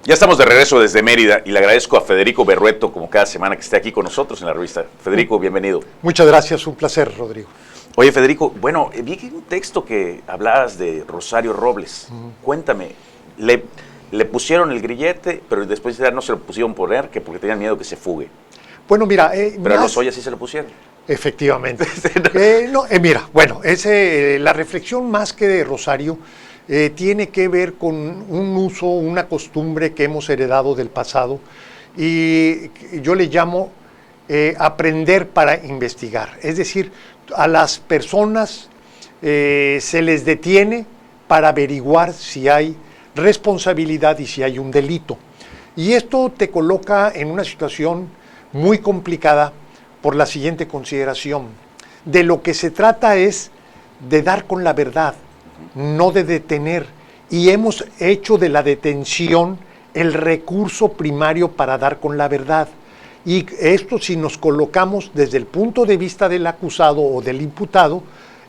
Ya estamos de regreso desde Mérida y le agradezco a Federico Berrueto, como cada semana, que esté aquí con nosotros en la revista. Federico, bienvenido. Muchas gracias, un placer, Rodrigo. Oye, Federico, bueno, vi un texto que hablabas de Rosario Robles. Cuéntame, le pusieron el grillete, pero después ya no se lo pusieron poner, que porque tenían miedo que se fugue. Bueno, mira... pero a Lozoya sí se lo pusieron. Efectivamente. Mira, bueno, la reflexión más que de Rosario tiene que ver con un uso, una costumbre que hemos heredado del pasado y yo le llamo aprender para investigar. Es decir, a las personas se les detiene para averiguar si hay responsabilidad y si hay un delito. Y esto te coloca en una situación muy complicada por la siguiente consideración. De lo que se trata es de dar con la verdad, no de detener. Y hemos hecho de la detención el recurso primario para dar con la verdad. Y esto, si nos colocamos desde el punto de vista del acusado o del imputado,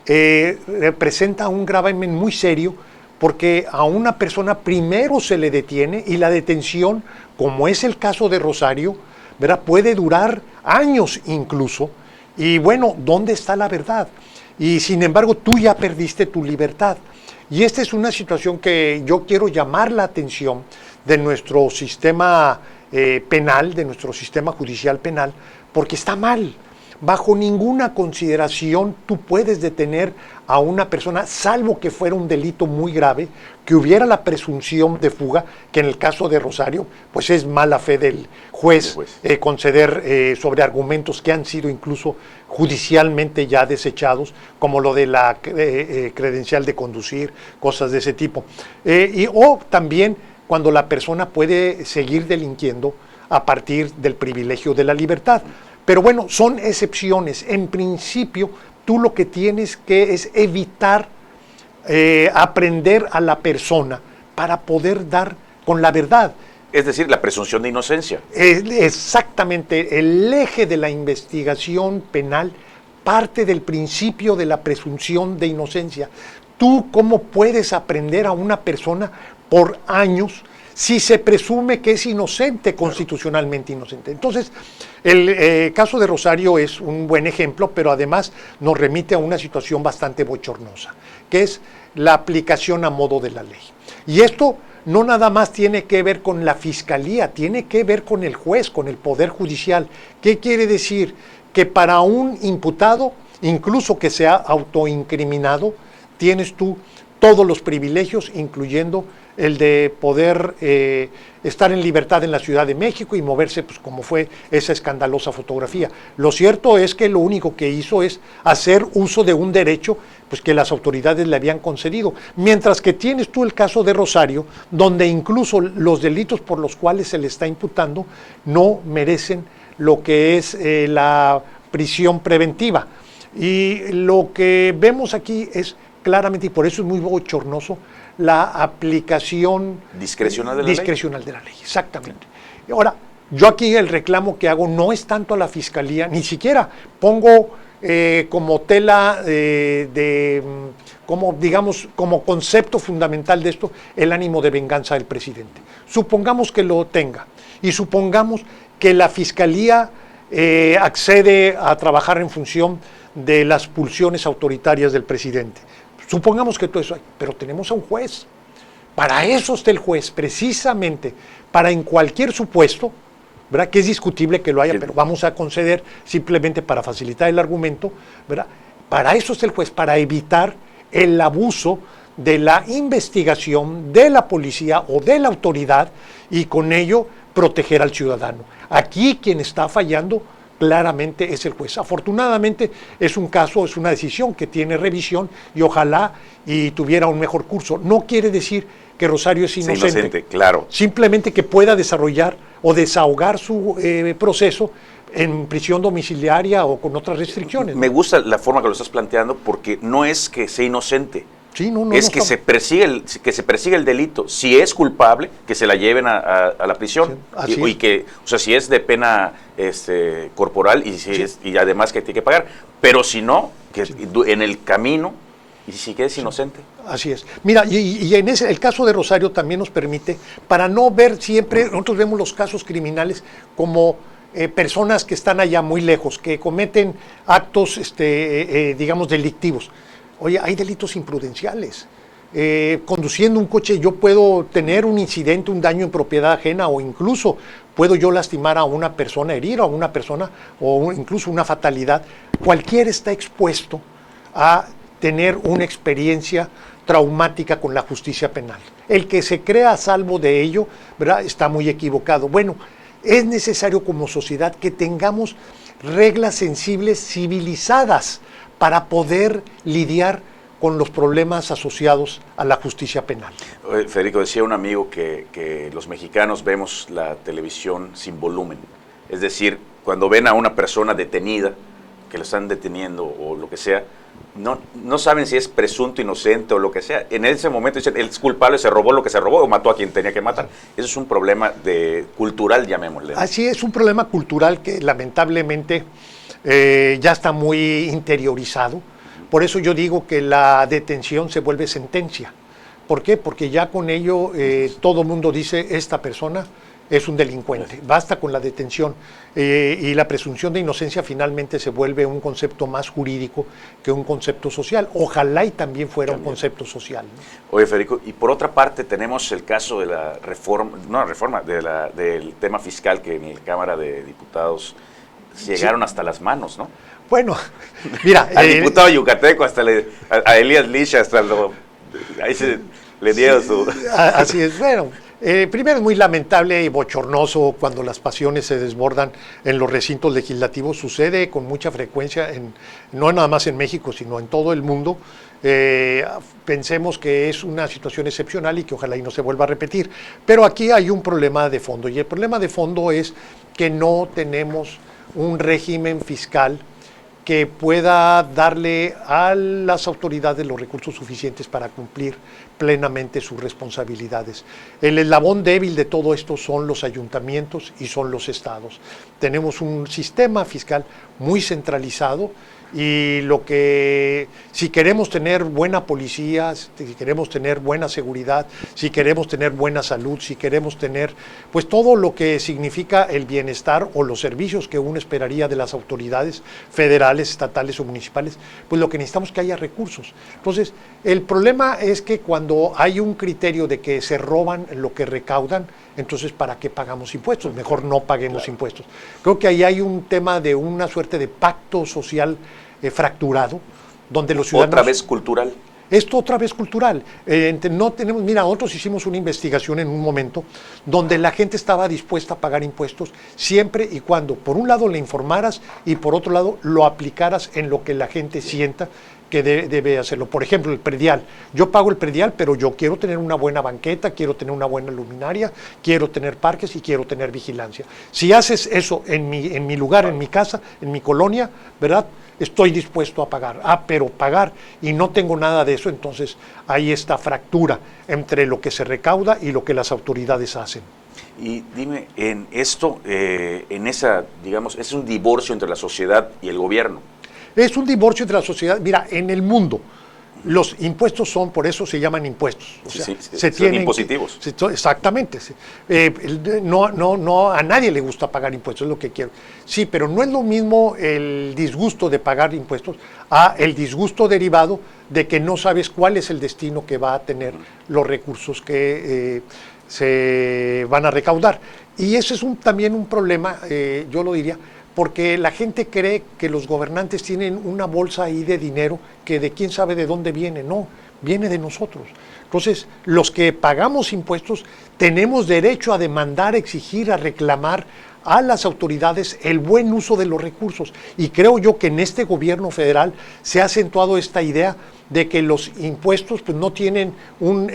representa un gravamen muy serio, porque a una persona primero se le detiene y la detención, como es el caso de Rosario, ¿verdad?, puede durar años incluso. Y bueno, ¿dónde está la verdad? Y sin embargo, tú ya perdiste tu libertad. Y esta es una situación que yo quiero llamar la atención de nuestro sistema penal, de nuestro sistema judicial penal, porque está mal. Bajo ninguna consideración tú puedes detener a una persona, salvo que fuera un delito muy grave, que hubiera la presunción de fuga, que en el caso de Rosario, pues es mala fe del juez conceder sobre argumentos que han sido incluso judicialmente ya desechados, como lo de la credencial de conducir, cosas de ese tipo. O también cuando la persona puede seguir delinquiendo a partir del privilegio de la libertad. Pero bueno, son excepciones. En principio, tú lo que tienes que es evitar aprender a la persona para poder dar con la verdad. Es decir, la presunción de inocencia. Exactamente. El eje de la investigación penal parte del principio de la presunción de inocencia. ¿Tú cómo puedes aprender a una persona por años si se presume que es inocente, constitucionalmente inocente? Entonces, el caso de Rosario es un buen ejemplo, pero además nos remite a una situación bastante bochornosa, que es la aplicación a modo de la ley. Y esto no nada más tiene que ver con la fiscalía, tiene que ver con el juez, con el poder judicial. ¿Qué quiere decir? Que para un imputado, incluso que sea autoincriminado, tienes tú todos los privilegios, incluyendo el de poder estar en libertad en la Ciudad de México y moverse, pues como fue esa escandalosa fotografía. Lo cierto es que lo único que hizo es hacer uso de un derecho pues que las autoridades le habían concedido. Mientras que tienes tú el caso de Rosario, donde incluso los delitos por los cuales se le está imputando no merecen lo que es la prisión preventiva. Y lo que vemos aquí es claramente, y por eso es muy bochornoso, la aplicación discrecional de la ley. Exactamente. Sí. Ahora, yo aquí el reclamo que hago no es tanto a la Fiscalía, ni siquiera pongo como tela como digamos, como concepto fundamental de esto, el ánimo de venganza del presidente. Supongamos que lo tenga, y supongamos que la Fiscalía accede a trabajar en función de las pulsiones autoritarias del presidente. Supongamos que todo eso hay, pero tenemos a un juez. Para eso está el juez, precisamente, para en cualquier supuesto, ¿verdad?, que es discutible que lo haya, pero vamos a conceder simplemente para facilitar el argumento, ¿verdad? Para eso está el juez, para evitar el abuso de la investigación de la policía o de la autoridad y con ello proteger al ciudadano. Aquí quien está fallando claramente es el juez. Afortunadamente es un caso, es una decisión que tiene revisión y ojalá y tuviera un mejor curso. No quiere decir que Rosario es inocente, claro. Simplemente que pueda desarrollar o desahogar su proceso en prisión domiciliaria o con otras restricciones. Me gusta la forma que lo estás planteando porque no es que sea inocente. Sí, no, es que se persigue el delito. Si es culpable, que se la lleven a la prisión. Sí, y que, o sea, si es de pena corporal y, si es, y además que tiene que pagar. Pero si no, que en el camino ¿Y si quedas inocente? Así es. Mira, y en el caso de Rosario también nos permite, para no ver siempre, nosotros vemos los casos criminales como personas que están allá muy lejos, que cometen actos, digamos, delictivos. Oye, hay delitos imprudenciales. Conduciendo un coche yo puedo tener un incidente, un daño en propiedad ajena, o incluso puedo yo lastimar a una persona, herir a una persona, o incluso una fatalidad. Cualquiera está expuesto a tener una experiencia traumática con la justicia penal. El que se crea a salvo de ello, ¿verdad?, está muy equivocado. Bueno, es necesario como sociedad que tengamos reglas sensibles, civilizadas, para poder lidiar con los problemas asociados a la justicia penal. Federico, decía un amigo que los mexicanos vemos la televisión sin volumen. Es decir, cuando ven a una persona detenida, que lo están deteniendo o lo que sea, no saben si es presunto inocente o lo que sea. En ese momento dicen, él es culpable, se robó lo que se robó o mató a quien tenía que matar. Eso es un problema cultural, llamémosle. Así es, un problema cultural que lamentablemente ya está muy interiorizado. Por eso yo digo que la detención se vuelve sentencia. ¿Por qué? Porque ya con ello todo el mundo dice, esta persona es un delincuente. Basta con la detención. Y la presunción de inocencia finalmente se vuelve un concepto más jurídico que un concepto social. Ojalá y también fuera un concepto social, ¿no? Oye, Federico, y por otra parte tenemos el caso de la reforma, del tema fiscal, que en la Cámara de Diputados llegaron hasta las manos, ¿no? Bueno, mira... al diputado yucateco, hasta a Elías Licha, ahí le dieron su... Así es, bueno... primero es muy lamentable y bochornoso cuando las pasiones se desbordan en los recintos legislativos. Sucede con mucha frecuencia, no nada más en México, sino en todo el mundo. Pensemos que es una situación excepcional y que ojalá y no se vuelva a repetir. Pero aquí hay un problema de fondo, y el problema de fondo es que no tenemos un régimen fiscal que pueda darle a las autoridades los recursos suficientes para cumplir plenamente sus responsabilidades. El eslabón débil de todo esto son los ayuntamientos y son los estados. Tenemos un sistema fiscal muy centralizado y si queremos tener buena policía, si queremos tener buena seguridad, si queremos tener buena salud, si queremos tener pues todo lo que significa el bienestar o los servicios que uno esperaría de las autoridades federales, estatales o municipales, pues lo que necesitamos es que haya recursos. Entonces, el problema es que cuando hay un criterio de que se roban lo que recaudan, entonces ¿para qué pagamos impuestos? Mejor no paguemos impuestos. Creo que ahí hay un tema de una suerte de pacto social fracturado, donde los ciudadanos... ¿Otra vez cultural? Esto otra vez cultural. No tenemos, mira, nosotros hicimos una investigación en un momento donde la gente estaba dispuesta a pagar impuestos siempre y cuando, por un lado, le informaras y por otro lado, lo aplicaras en lo que la gente sienta que debe hacerlo. Por ejemplo, el predial. Yo pago el predial, pero yo quiero tener una buena banqueta, quiero tener una buena luminaria, quiero tener parques y quiero tener vigilancia. Si haces eso en mi lugar, en mi casa, en mi colonia, ¿verdad?, estoy dispuesto a pagar. Pero pagar y no tengo nada de eso, entonces hay esta fractura entre lo que se recauda y lo que las autoridades hacen. Y dime, en esto, digamos, es un divorcio entre la sociedad y el gobierno. Es un divorcio entre la sociedad. Mira, en el mundo los impuestos son, por eso se llaman impuestos. O sea, son impositivos. Exactamente. No, a nadie le gusta pagar impuestos, es lo que quiero. Sí, pero no es lo mismo el disgusto de pagar impuestos a el disgusto derivado de que no sabes cuál es el destino que va a tener los recursos que se van a recaudar. Y ese es también un problema, yo lo diría, porque la gente cree que los gobernantes tienen una bolsa ahí de dinero que de quién sabe de dónde viene. No, viene de nosotros. Entonces, los que pagamos impuestos tenemos derecho a demandar, exigir, a reclamar a las autoridades el buen uso de los recursos. Y creo yo que en este gobierno federal se ha acentuado esta idea de que los impuestos pues, no tienen un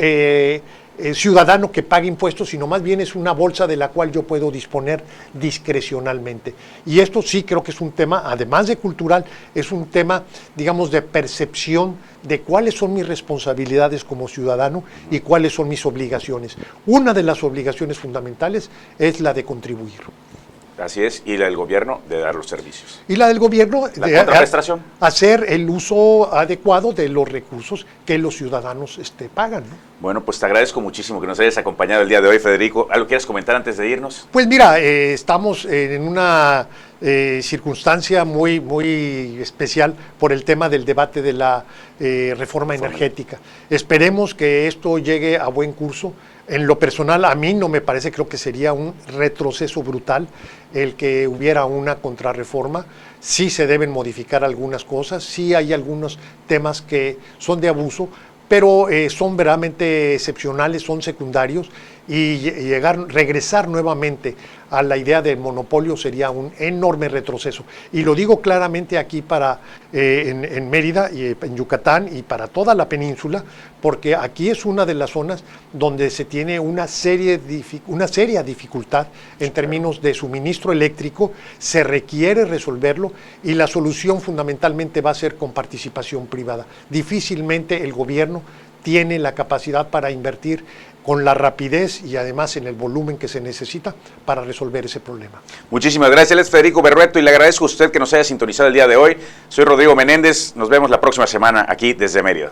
ciudadano que pague impuestos, sino más bien es una bolsa de la cual yo puedo disponer discrecionalmente. Y esto sí creo que es un tema, además de cultural, es un tema, digamos, de percepción de cuáles son mis responsabilidades como ciudadano y cuáles son mis obligaciones. Una de las obligaciones fundamentales es la de contribuir. Así es, y la del gobierno de dar los servicios. Y la del gobierno La de contraprestación. hacer el uso adecuado de los recursos que los ciudadanos pagan, ¿no? Bueno, pues te agradezco muchísimo que nos hayas acompañado el día de hoy, Federico. ¿Algo quieres comentar antes de irnos? Pues mira, estamos en una circunstancia muy, muy especial por el tema del debate de la reforma energética. Esperemos que esto llegue a buen curso. En lo personal, a mí no me parece, creo que sería un retroceso brutal el que hubiera una contrarreforma. Sí se deben modificar algunas cosas, sí hay algunos temas que son de abuso, pero son verdaderamente excepcionales, son secundarios, y regresar nuevamente a la idea del monopolio sería un enorme retroceso. Y lo digo claramente aquí en Mérida y en Yucatán y para toda la península, porque aquí es una de las zonas donde se tiene una seria dificultad en términos de suministro eléctrico, se requiere resolverlo y la solución fundamentalmente va a ser con participación privada. Difícilmente el gobierno tiene la capacidad para invertir con la rapidez y además en el volumen que se necesita para resolver ese problema. Muchísimas gracias, él es Federico Berrueto y le agradezco a usted que nos haya sintonizado el día de hoy. Soy Rodrigo Menéndez, nos vemos la próxima semana aquí desde Mérida.